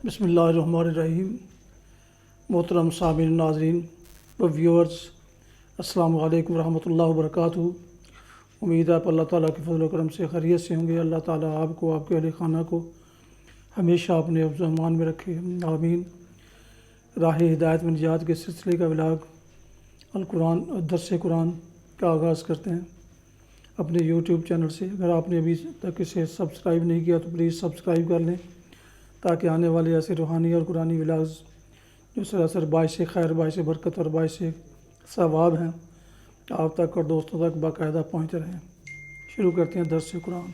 بسم اللہ الرحمن الرحیم۔ محترم سامعین، ناظرین و ویورز، السلام علیکم ورحمۃ اللہ وبرکاتہ۔ امید ہے آپ اللہ تعالیٰ کے فضل و کرم سے خیریت سے ہوں گے۔ اللہ تعالیٰ آپ کو، آپ کے اہل خانہ کو ہمیشہ اپنے حفظ و امان میں رکھے، آمین۔ راہ ہدایت و نجات کے سلسلے کا ولاگ القرآن درس قرآن کا آغاز کرتے ہیں اپنے یوٹیوب چینل سے۔ اگر آپ نے ابھی تک اسے سبسکرائب نہیں کیا تو پلیز سبسکرائب کر لیں، تاکہ آنے والے ایسے روحانی اور قرآنی ولاگز جو سراسر باعث خیر، باعث برکت اور باعث ثواب ہیں، آپ تک اور دوستوں تک باقاعدہ پہنچتے رہیں۔ شروع کرتے ہیں درس قرآن۔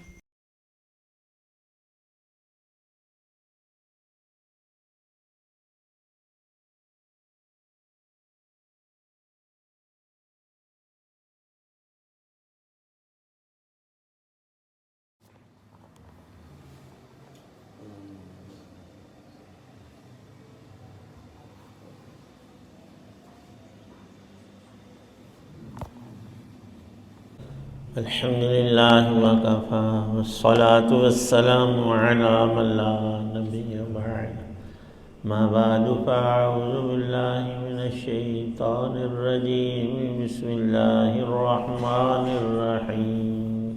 الحمد للہ وکفی والصلاة والسلام علی من لا نبی بعد، ما بعد فاعوذ باللہ من الشیطان الرجیم، بسم اللہ الرحمن الرحیم۔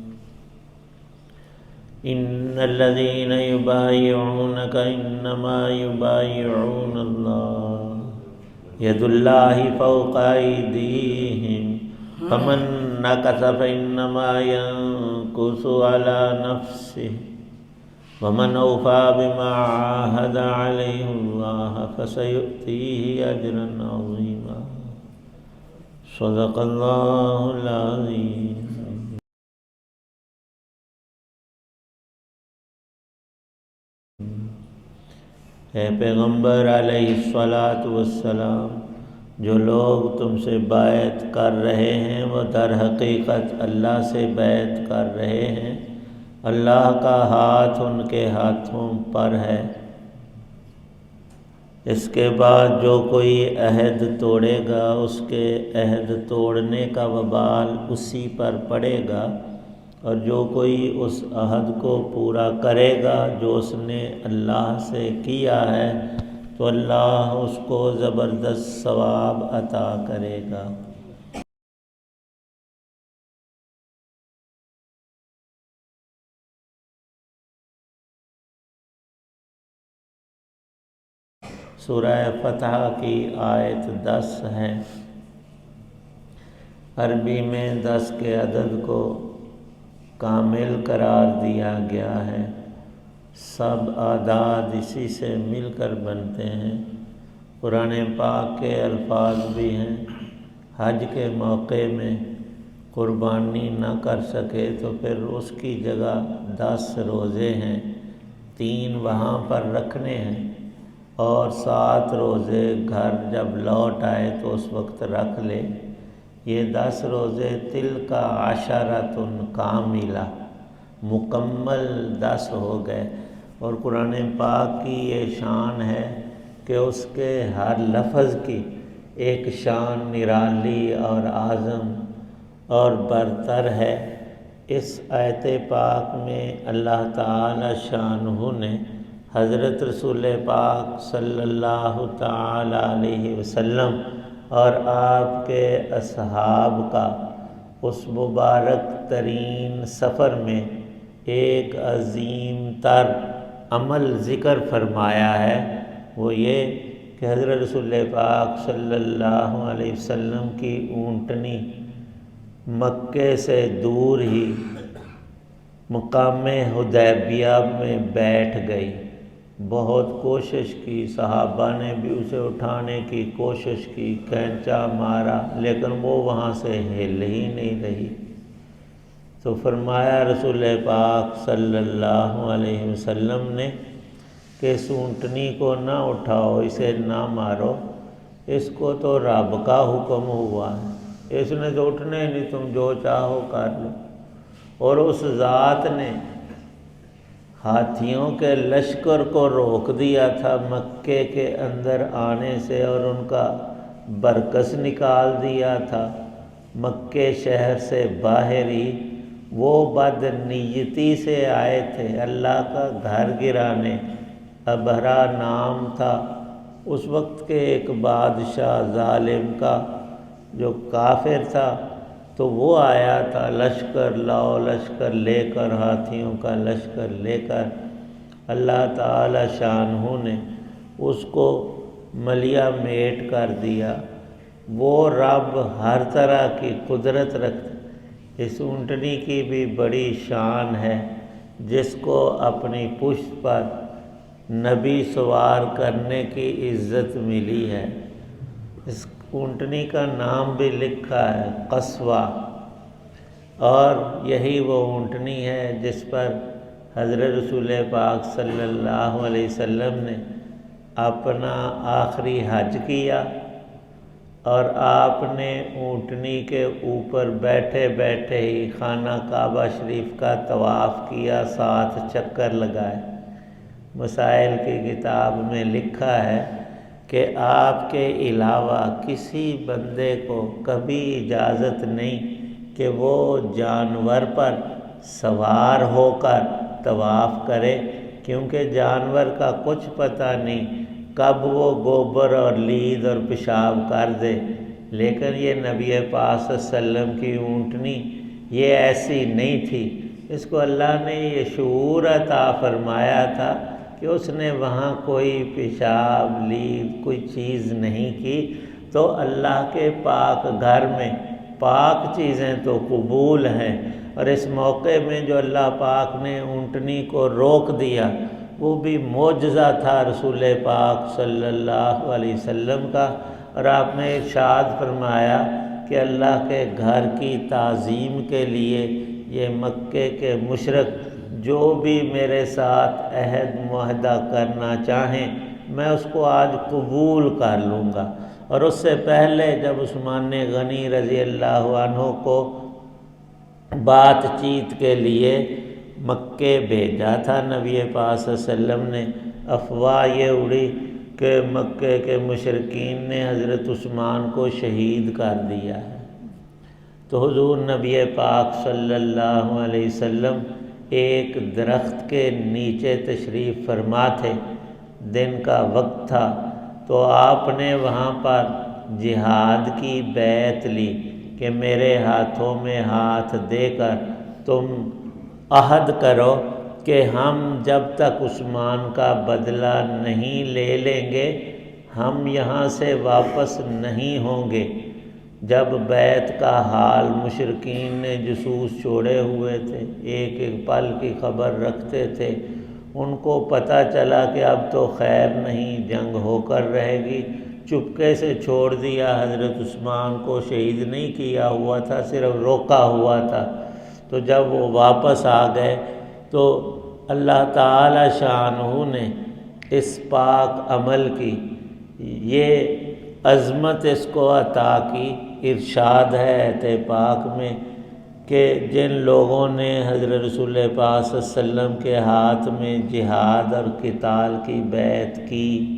ان الذین یبایعونک انما یبایعون اللہ، ید اللہ فوق ایدیہم، فمن نکث فإنما ينكث على نفسه، ومن أوفى بما عاهد عليه الله فسيؤتيه أجرا عظيما۔ صدق الله العظيم۔ اے پیغمبر علیہ الصلاۃ والسلام، جو لوگ تم سے بیعت کر رہے ہیں وہ در حقیقت اللہ سے بیعت کر رہے ہیں۔ اللہ کا ہاتھ ان کے ہاتھوں پر ہے۔ اس کے بعد جو کوئی عہد توڑے گا اس کے عہد توڑنے کا وبال اسی پر پڑے گا، اور جو کوئی اس عہد کو پورا کرے گا جو اس نے اللہ سے کیا ہے تو اللہ اس کو زبردست ثواب عطا کرے گا۔ سورہ فتح کی آیت 10 ہے۔ عربی میں 10 کے عدد کو کامل قرار دیا گیا ہے۔ سب اعداد اسی سے مل کر بنتے ہیں۔ قرآن پاک کے الفاظ بھی ہیں، حج کے موقع میں قربانی نہ کر سکے تو پھر اس کی جگہ 10 روزے ہیں، 3 وہاں پر رکھنے ہیں، اور 7 روزے گھر جب لوٹ آئے تو اس وقت رکھ لے۔ یہ 10 روزے تلک عشرۃ کاملہ، مکمل 10 ہو گئے۔ اور قرآن پاک کی یہ شان ہے کہ اس کے ہر لفظ کی ایک شان نرالی اور اعظم اور برتر ہے۔ اس آیت پاک میں اللہ تعالی شانہ نے حضرت رسول پاک صلی اللہ تعالی علیہ وسلم اور آپ کے اصحاب کا اس مبارک ترین سفر میں ایک عظیم تر عمل ذکر فرمایا ہے۔ وہ یہ کہ حضرت رسول پاک صلی اللہ علیہ وسلم کی اونٹنی مکے سے دور ہی مقام حدیبیہ میں بیٹھ گئی۔ بہت کوشش کی، صحابہ نے بھی اسے اٹھانے کی کوشش کی، کھینچا مارا، لیکن وہ وہاں سے ہل ہی نہیں رہی۔ تو فرمایا رسول پاک صلی اللہ علیہ وسلم نے کہ اس اونٹنی کو نہ اٹھاؤ، اسے نہ مارو، اس کو تو رب کا حکم ہوا ہے، اس نے تو اٹھنے نہیں، تم جو چاہو کر لو۔ اور اس ذات نے ہاتھیوں کے لشکر کو روک دیا تھا مکے کے اندر آنے سے، اور ان کا برکس نکال دیا تھا مکے شہر سے باہر ہی۔ وہ بد نیتی سے آئے تھے اللہ کا گھر گرانے، ابہرا نام تھا اس وقت کے ایک بادشاہ ظالم کا جو کافر تھا، تو وہ آیا تھا لشکر لاؤ لشکر لے کر، ہاتھیوں کا لشکر لے کر۔ اللہ تعالی شانہ نے اس کو ملیا میٹ کر دیا۔ وہ رب ہر طرح کی قدرت رکھتا۔ اس اونٹنی کی بھی بڑی شان ہے جس کو اپنی پشت پر نبی سوار کرنے کی عزت ملی ہے۔ اس اونٹنی کا نام بھی لکھا ہے قصوہ، اور یہی وہ اونٹنی ہے جس پر حضرت رسول پاک صلی اللہ علیہ وسلم نے اپنا آخری حج کیا، اور آپ نے اونٹنی کے اوپر بیٹھے بیٹھے ہی خانہ کعبہ شریف کا طواف کیا، 7 چکر لگائے۔ مسائل کی کتاب میں لکھا ہے کہ آپ کے علاوہ کسی بندے کو کبھی اجازت نہیں کہ وہ جانور پر سوار ہو کر طواف کرے، کیونکہ جانور کا کچھ پتہ نہیں کب وہ گوبر اور لید اور پیشاب کر دے۔ لیکن یہ نبی پاک صلی اللہ علیہ وسلم کی اونٹنی یہ ایسی نہیں تھی۔ اس کو اللہ نے یہ شعور عطا فرمایا تھا کہ اس نے وہاں کوئی پیشاب لید کوئی چیز نہیں کی، تو اللہ کے پاک گھر میں پاک چیزیں تو قبول ہیں، اور اس موقع میں جو اللہ پاک نے اونٹنی کو روک دیا وہ بھی معجزہ تھا رسول پاک صلی اللہ علیہ وسلم کا۔ اور آپ نے ارشاد فرمایا کہ اللہ کے گھر کی تعظیم کے لیے یہ مکے کے مشرک جو بھی میرے ساتھ عہد معاہدہ کرنا چاہیں میں اس کو آج قبول کر لوں گا۔ اور اس سے پہلے جب عثمان غنی رضی اللہ عنہ کو بات چیت کے لیے مکے بھیجا تھا نبی پاک صلی اللہ علیہ وسلم نے، افواہ یہ اڑی کہ مکے کے مشرکین نے حضرت عثمان کو شہید کر دیا ہے۔ تو حضور نبی پاک صلی اللہ علیہ وسلم ایک درخت کے نیچے تشریف فرما تھے، دن کا وقت تھا، تو آپ نے وہاں پر جہاد کی بیعت لی کہ میرے ہاتھوں میں ہاتھ دے کر تم عہد کرو کہ ہم جب تک عثمان کا بدلہ نہیں لے لیں گے ہم یہاں سے واپس نہیں ہوں گے۔ جب بیعت کا حال مشرکین نے جاسوس چھوڑے ہوئے تھے، ایک ایک پل کی خبر رکھتے تھے، ان کو پتہ چلا کہ اب تو خیر نہیں، جنگ ہو کر رہے گی، چپکے سے چھوڑ دیا۔ حضرت عثمان کو شہید نہیں کیا ہوا تھا، صرف روکا ہوا تھا۔ تو جب وہ واپس آ گئے تو اللہ تعالی شانہ نے اس پاک عمل کی یہ عظمت اس کو عطا کی۔ ارشاد ہے ایت پاک میں کہ جن لوگوں نے حضرت رسول پاک صلی اللہ علیہ وسلم کے ہاتھ میں جہاد اور قتال کی بیعت کی،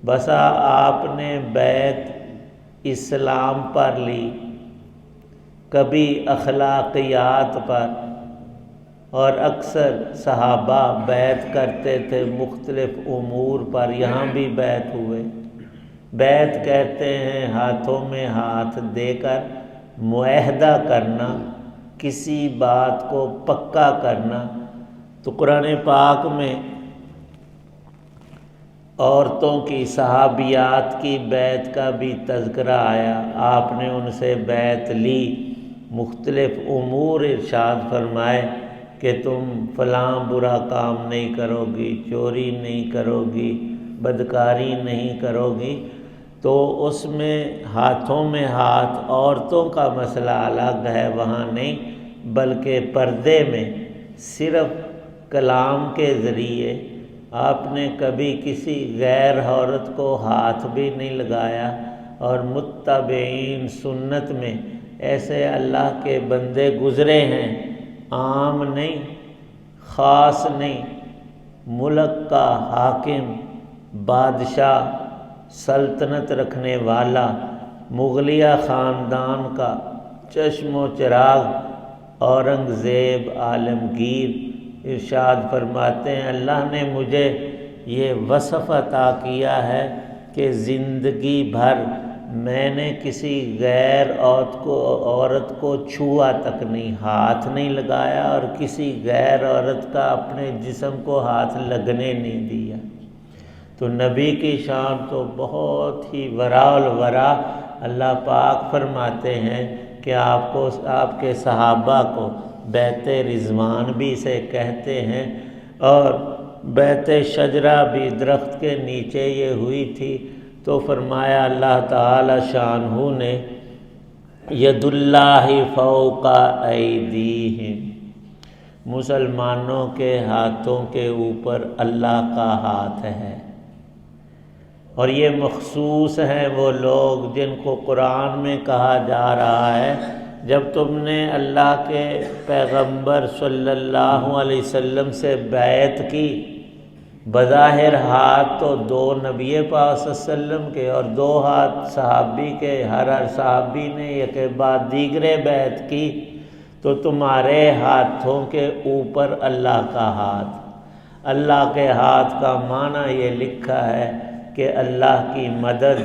بسا آپ نے بیعت اسلام پر لی، کبھی اخلاقیات پر، اور اکثر صحابہ بیعت کرتے تھے مختلف امور پر، یہاں بھی بیعت ہوئے۔ بیعت کہتے ہیں ہاتھوں میں ہاتھ دے کر معاہدہ کرنا، کسی بات کو پکا کرنا۔ تو قرآن پاک میں عورتوں کی صحابیات کی بیعت کا بھی تذکرہ آیا، آپ نے ان سے بیعت لی، مختلف امور ارشاد فرمائے کہ تم فلاں برا کام نہیں کرو گی، چوری نہیں کرو گی، بدکاری نہیں کرو گی۔ تو اس میں ہاتھوں میں ہاتھ، عورتوں کا مسئلہ الگ ہے، وہاں نہیں، بلکہ پردے میں صرف کلام کے ذریعے آپ نے کبھی کسی غیر عورت کو ہاتھ بھی نہیں لگایا۔ اور متبعین سنت میں ایسے اللہ کے بندے گزرے ہیں، عام نہیں، خاص نہیں، ملک کا حاکم، بادشاہ، سلطنت رکھنے والا، مغلیہ خاندان کا چشم و چراغ اورنگزیب عالمگیر، ارشاد فرماتے ہیں اللہ نے مجھے یہ وصف عطا کیا ہے کہ زندگی بھر میں نے کسی غیر عورت کو چھوا تک نہیں، ہاتھ نہیں لگایا، اور کسی غیر عورت کا اپنے جسم کو ہاتھ لگنے نہیں دیا۔ تو نبی کی شان تو بہت ہی ورا الورا۔ اللہ پاک فرماتے ہیں کہ آپ کے صحابہ کو بیت رضوان بھی اسے کہتے ہیں، اور بیت شجرہ بھی درخت کے نیچے یہ ہوئی تھی۔ تو فرمایا اللہ تعالی شانہ نے ید اللہ فوق ایدیہم، مسلمانوں کے ہاتھوں کے اوپر اللہ کا ہاتھ ہے، اور یہ مخصوص ہیں وہ لوگ جن کو قرآن میں کہا جا رہا ہے جب تم نے اللہ کے پیغمبر صلی اللہ علیہ وسلم سے بیعت کی، بظاہر ہاتھ تو دو نبی پاک صلی اللہ علیہ وسلم کے اور دو ہاتھ صحابی کے، ہر صحابی نے ایک بعد دیگرے بیعت کی، تو تمہارے ہاتھوں کے اوپر اللہ کا ہاتھ۔ اللہ کے ہاتھ کا معنی یہ لکھا ہے کہ اللہ کی مدد،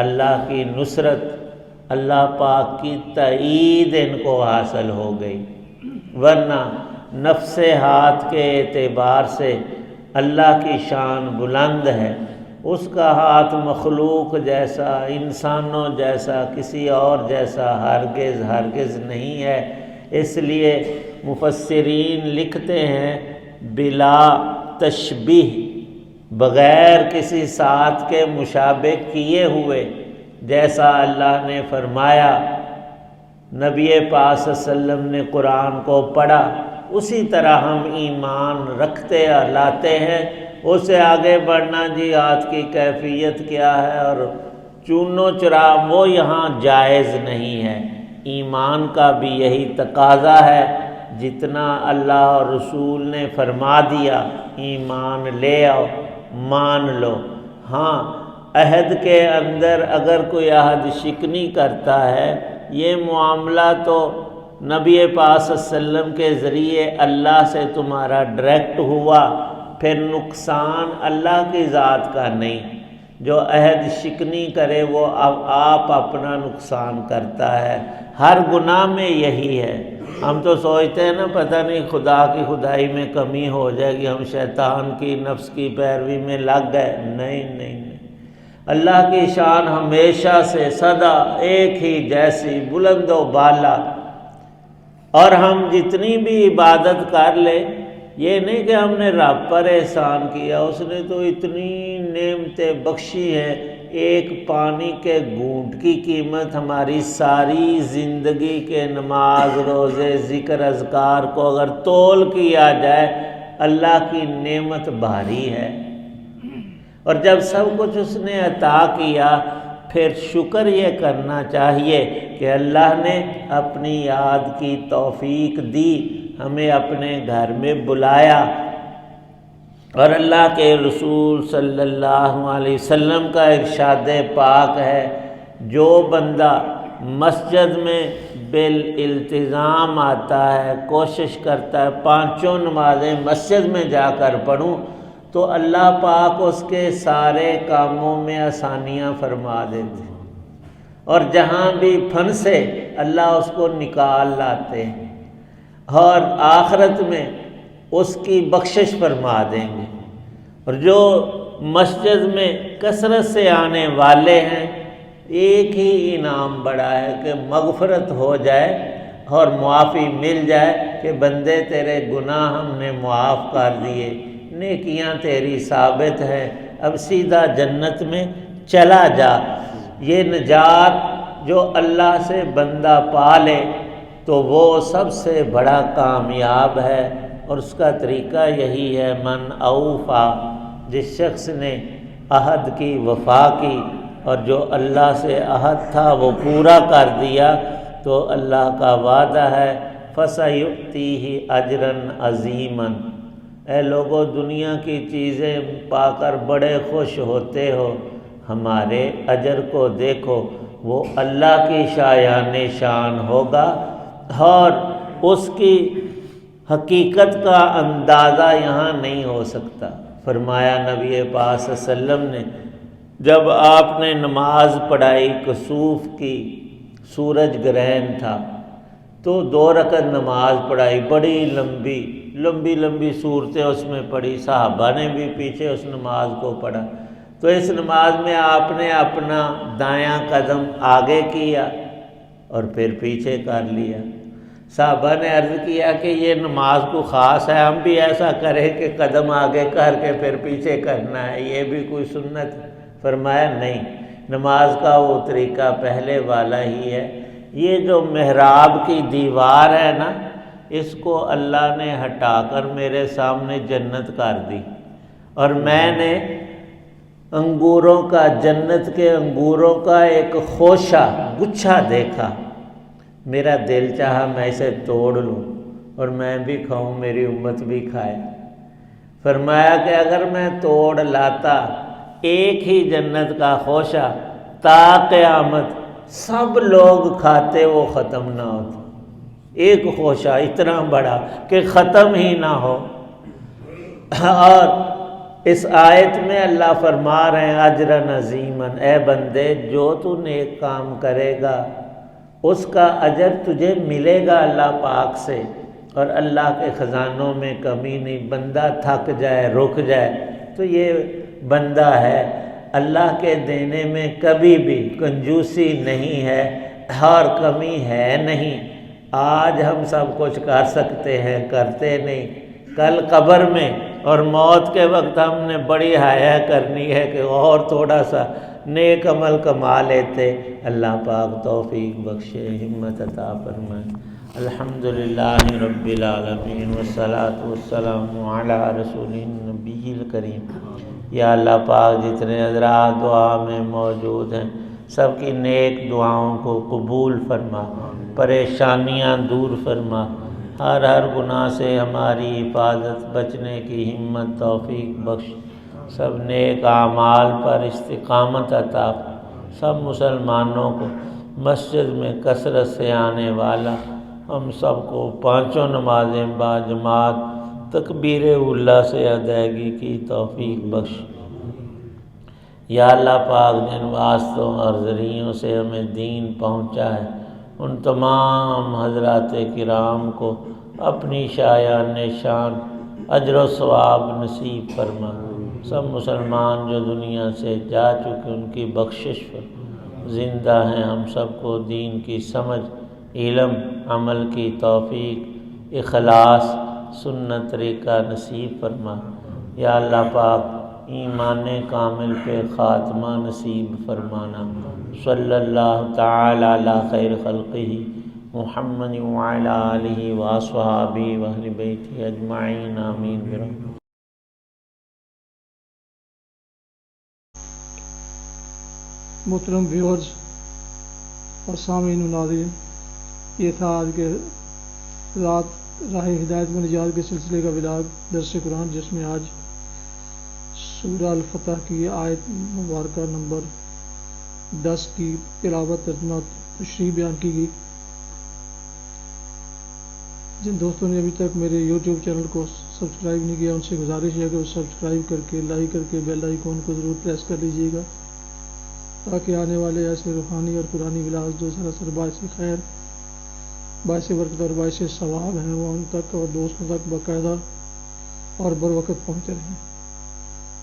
اللہ کی نصرت، اللہ پاک کی تائید ان کو حاصل ہو گئی، ورنہ نفس ہاتھ کے اعتبار سے اللہ کی شان بلند ہے۔ اس کا ہاتھ مخلوق جیسا، انسانوں جیسا، کسی اور جیسا ہرگز نہیں ہے۔ اس لیے مفسرین لکھتے ہیں بلا تشبیہ، بغیر کسی ساتھ کے مشابہ کیے ہوئے، جیسا اللہ نے فرمایا، نبی پاک صلی اللہ علیہ وسلم نے قرآن کو پڑھا، اسی طرح ہم ایمان رکھتے اور لاتے ہیں۔ اس سے آگے بڑھنا جی ہاتھ کی کیفیت کیا ہے اور چونو چرا، وہ یہاں جائز نہیں ہے۔ ایمان کا بھی یہی تقاضا ہے، جتنا اللہ اور رسول نے فرما دیا ایمان لے آؤ، مان لو۔ ہاں، عہد کے اندر اگر کوئی عہد شکنی کرتا ہے، یہ معاملہ تو نبی پاک صلی اللہ علیہ وسلم کے ذریعے اللہ سے تمہارا ڈائریکٹ ہوا، پھر نقصان اللہ کی ذات کا نہیں۔ جو عہد شکنی کرے وہ آپ اپنا نقصان کرتا ہے۔ ہر گناہ میں یہی ہے۔ ہم تو سوچتے ہیں نا پتہ نہیں خدا کی خدائی میں کمی ہو جائے گی، ہم شیطان کی نفس کی پیروی میں لگ گئے۔ نہیں، اللہ کی شان ہمیشہ سے سدا ایک ہی جیسی، بلند و بالا۔ اور ہم جتنی بھی عبادت کر لیں، یہ نہیں کہ ہم نے رب پر احسان کیا، اس نے تو اتنی نعمتیں بخشی ہیں، ایک پانی کے گھونٹ کی قیمت ہماری ساری زندگی کے نماز، روزے، ذکر، اذکار کو اگر تول کیا جائے، اللہ کی نعمت بھاری ہے۔ اور جب سب کچھ اس نے عطا کیا، پھر شکر یہ کرنا چاہیے کہ اللہ نے اپنی یاد کی توفیق دی، ہمیں اپنے گھر میں بلایا، اور اللہ کے رسول صلی اللہ علیہ وسلم کا ارشاد پاک ہے، جو بندہ مسجد میں بالالتزام آتا ہے، کوشش کرتا ہے پانچوں نمازیں مسجد میں جا کر پڑھوں، تو اللہ پاک اس کے سارے کاموں میں آسانیاں فرما دیتے، اور جہاں بھی پھنسے اللہ اس کو نکال لاتے ہیں، اور آخرت میں اس کی بخشش فرما دیں گے۔ اور جو مسجد میں کثرت سے آنے والے ہیں، ایک ہی انعام بڑا ہے کہ مغفرت ہو جائے اور معافی مل جائے کہ بندے تیرے گناہ ہم نے معاف کر دیے، نیکیاں تیری ثابت ہیں، اب سیدھا جنت میں چلا جا۔ یہ نجات جو اللہ سے بندہ پا لے تو وہ سب سے بڑا کامیاب ہے، اور اس کا طریقہ یہی ہے، من اوفا، جس شخص نے عہد کی وفا کی اور جو اللہ سے عہد تھا وہ پورا کر دیا، تو اللہ کا وعدہ ہے فَسَيُؤْتِيهِ أَجْرًا عَظِيمًا۔ اے لوگو، دنیا کی چیزیں پا کر بڑے خوش ہوتے ہو، ہمارے اجر کو دیکھو، وہ اللہ کی شایان شان ہوگا، اور اس کی حقیقت کا اندازہ یہاں نہیں ہو سکتا۔ فرمایا نبی پاک صلی اللہ علیہ وسلم نے جب آپ نے نماز پڑھائی کسوف کی، سورج گرہن تھا، تو 2 رکعت نماز پڑھائی، بڑی لمبی لمبی لمبی صورتیں اس میں پڑھی، صحابہ نے بھی پیچھے اس نماز کو پڑھا۔ تو اس نماز میں آپ نے اپنا دایاں قدم آگے کیا اور پھر پیچھے کر لیا۔ صحابہ نے عرض کیا کہ یہ نماز کو خاص ہے، ہم بھی ایسا کریں کہ قدم آگے کر کے پھر پیچھے کرنا ہے، یہ بھی کوئی سنت؟ فرمایا نہیں، نماز کا وہ طریقہ پہلے والا ہی ہے۔ یہ جو محراب کی دیوار ہے نا، اس کو اللہ نے ہٹا کر میرے سامنے جنت کر دی، اور میں نے انگوروں کا، جنت کے انگوروں کا ایک خوشہ گچھا دیکھا۔ میرا دل چاہا میں اسے توڑ لوں اور میں بھی کھاؤں، میری امت بھی کھائے۔ فرمایا کہ اگر میں توڑ لاتا ایک ہی جنت کا خوشہ، تا قیامت سب لوگ کھاتے وہ ختم نہ ہوتا۔ ایک خوشہ اتنا بڑا کہ ختم ہی نہ ہو۔ اور اس آیت میں اللہ فرما رہے ہیں اجرن عظیماً، اے بندے جو تو نیک کام کرے گا اس کا اجر تجھے ملے گا اللہ پاک سے، اور اللہ کے خزانوں میں کمی نہیں۔ بندہ تھک جائے، رک جائے تو یہ بندہ ہے، اللہ کے دینے میں کبھی بھی کنجوسی نہیں ہے اور کمی ہے نہیں۔ آج ہم سب کچھ کر سکتے ہیں، کرتے نہیں۔ کل قبر میں اور موت کے وقت ہم نے بڑی حیا کرنی ہے کہ اور تھوڑا سا نیک عمل کما لیتے۔ اللہ پاک توفیق بخشے، ہمت عطا فرمائے۔ الحمدللہ رب العالمین والصلاة والسلام علی رسول النبی الکریم۔ یا اللہ پاک جتنے حضرات دعا میں موجود ہیں سب کی نیک دعاؤں کو قبول فرما، پریشانیاں دور فرما، ہر گناہ سے ہماری حفاظت، بچنے کی ہمت توفیق بخش، سب نیک اعمال پر استقامت عطا، سب مسلمانوں کو مسجد میں کثرت سے آنے والا، ہم سب کو 5 نمازیں با جماعت تکبیر اولیٰ سے ادائیگی کی توفیق بخش۔ یا اللہ پاک جن واسطوں اور ذریعوں سے ہمیں دین پہنچا ہے ان تمام حضرات کرام کو اپنی شایان شان اجر و ثواب نصیب فرما۔ سب مسلمان جو دنیا سے جا چکے ان کی بخشش فرما، زندہ ہیں ہم سب کو دین کی سمجھ، علم، عمل کی توفیق، اخلاص، سنت طریقہ نصیب فرما۔ یا اللہ پاک ایمان کامل پہ خاتمہ نصیب فرمانا۔ صلی اللہ تعالی علی خیر خلقہ محمد وعلی آلہ واصحابہ واہل بیتہ اجمعین، آمین برحمتہ۔ محترم ویورز اور سامعین و ناظرین، یہ تھا آج کے رات راہ ہدایت و نجات کے سلسلے کا ولاگ درس قرآن، جس میں آج سورہ الفتح کی آیت مبارکہ نمبر 10 کی تلاوت، ترجمہ، تشریح بیان کی گئی۔ جن دوستوں نے ابھی تک میرے یوٹیوب چینل کو سبسکرائب نہیں کیا ان سے گزارش ہے کہ وہ سبسکرائب کر کے، لائک کر کے بیل آئیکن کو ضرور پریس کر لیجیے گا، تاکہ آنے والے ایسے روحانی اور قرآنی ولاگ جو سراسر باعث خیر، باعث برکت اور باعث ثواب ہیں وہ ان تک اور دوستوں تک باقاعدہ اور بر وقت پہنچتے رہیں۔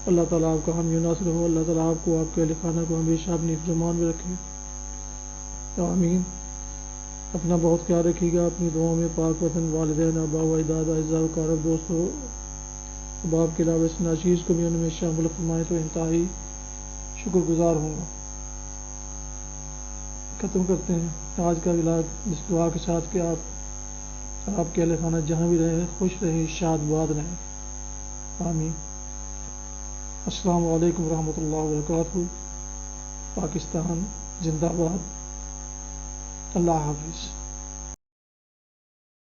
اللہ تعالیٰ آپ کا حامی و ناصر ہو۔ اللہ تعالیٰ آپ کو، آپ کے اہل خانہ کو ہمیشہ اپنی حفظ و امان میں رکھے، آمین۔ اپنا بہت خیال رکھیے گا، اپنی دعاؤں میں پاک وطن، والدین، آباء و اجداد، اعزاء و اقارب، دوستوں، احباب کے علاوہ اس ناچیز کو بھی ان میں شامل فرمائیں تو انتہائی شکر گزار ہوں گا۔ ختم کرتے ہیں آج کا ولاگ اس دعا کے ساتھ کہ آپ اور آپ کے اہل خانہ جہاں بھی رہیں خوش رہیں، شاد باد رہیں، آمین۔ السلام علیکم ورحمۃ اللہ وبرکاتہ۔ پاکستان زندہ باد۔ اللہ حافظ۔